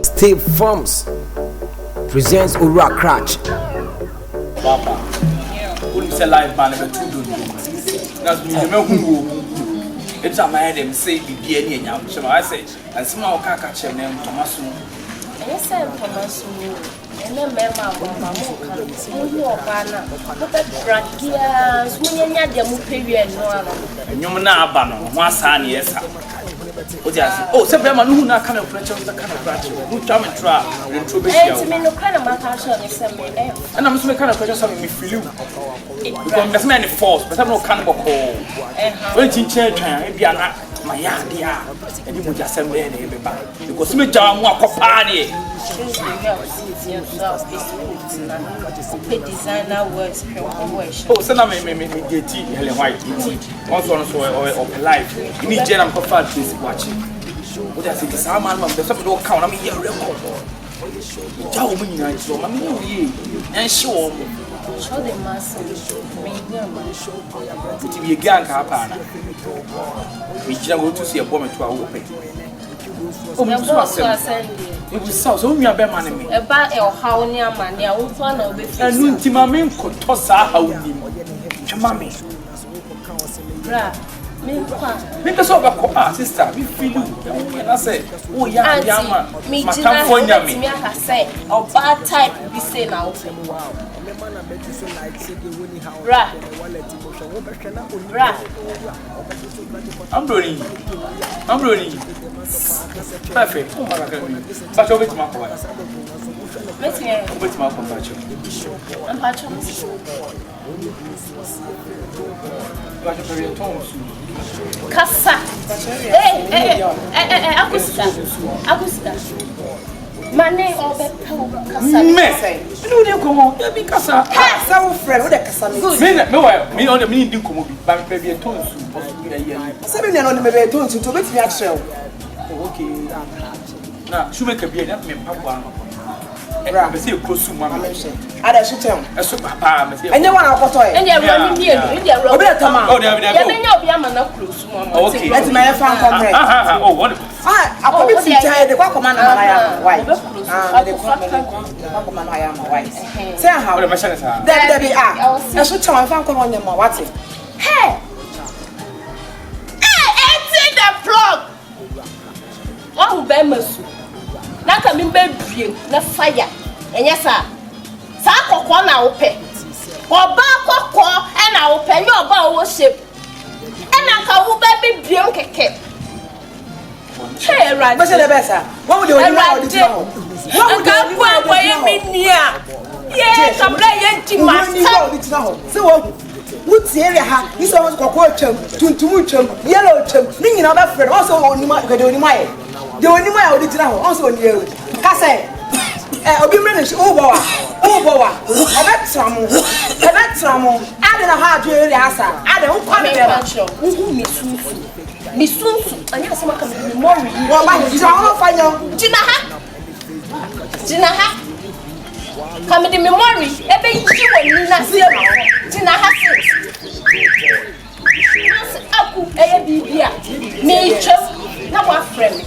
Steve Farms presents Ura Cratch. Papa, wouldn't say live band ever too good. That's me, who it's a man them say be any young. So I say, and somehow catch him named Thomas. Yes, Thomas. And then Mamma, who are Banner, but that Dragia, swinging at the Mupi and Noana. And you now banner, one son, yes. Oh, September, who not kind of pressure, the kind of pressure. Who come and try and to be no kind of matter, and I'm some kind of pressure, something me feel you. Because many false, but I'm no cannibal call. When teacher, maybe I'm not my yard, and you would just send me because me jam walk of party. Designer words, oh, so now me get tea, Helen White, also of life. You need Jen and Papa to watching. What I think is our man, the stuff don't count. I mean, you're real. Tell me, so I'm and show the master. To be a gang car, we can go to see a woman to our open. Oh, it was so we are better money. About your how near money, I will find out with and Nuntimamin could toss our house. Mammy, because of a sister, we feel you. And I say, oh, yeah, Yama, me, I say, oh, bad type, we say now. I'm running. Perfect. Oh, my God. But over to my boy. Let's hear with my compassion. I'm patching. Cassa. Hey, Augusta. My name of the Cassa. You don't come on. You be Cassa. Cassa, friend. What a Cassa. Me on the meaning come but maybe a tone soup. Seven on the maybe a tone to make me actual. Okay. Now, should make a beer that me papa. I see a close to my mission. I should tell. A super papa. And you want to photo. And you're running here. You're Roberta. Oh, there we go. Okay. That's my fan comrade. Oh, wonderful. I probably see the Quackman I am white. The Quackman I am white. Say how the machine is. There be are. I should tell my fan on your what's it. Hey! Hey, the plug! Oh, Bemus. Now come in bed, the fire. And yes, sir. Sako corner open. Or back and I open your bow worship. And I can baby drink a cake. Hey, right. What's the best? What would you want to do? What would you mean near? Yes, I'm playing so what's the area? This one was cockroach, tuntum, yellow chum, ringing our friend, also on my way. The only way I would also on you. Cassay, I'll be managed over. I bet some. I don't know how to answer. I don't want to Miss Sunsu, and yes, I'm coming to more. Well, my is all final. Jinaha. Come in the memory, every you and not zero. Jinaha says, nature, now what friend.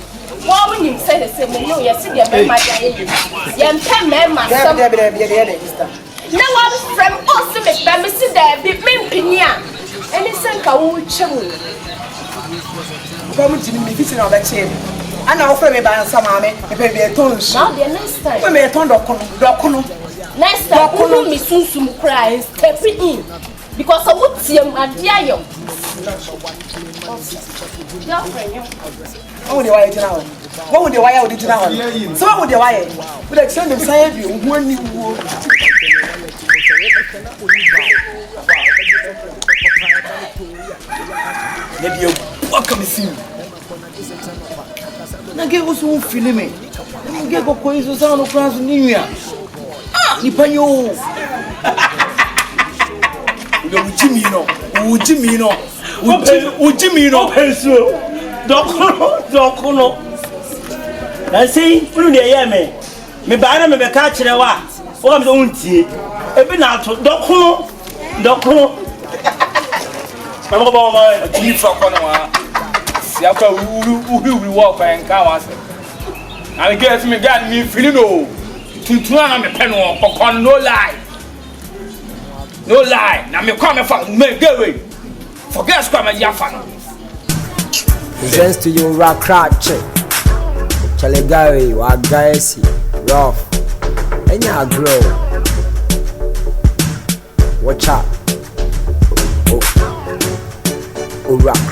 Why when you say the same, you see your mamma, young mamma, no one from also make them sit there, be pinia, and it's a cow chum. Come to me, visiting on that chain. And I'll offer me by some army, if I be a tone. Now, the next time, we may a ton of next time, who me soon cry, step in. Because I would see him at Yayo. Oh, the wire now. What would the wire did now? So, what would the wire? Would I send them say you when you maybe you welcome to see. Now get us all feeling me. Get go coisa sound across the new year. Ah, you pay you. Ujimino, peso. Dokono. Na sei, unu de yeme. Me ba na me be ka kire wa. O am do untie. Ebi na to dokono. Mama ba ma, ni fa kono wa. Si akwa uri walk and car was. I guess me got me feeling no. Tuntuna me pen on no lie. No lie. Na me come from me get away. Forget squad me yafan. Presents to you Rock Ratchet. Chalegari, Wagaisi, Rough. Enya grow. Watch out. Oh, Rock.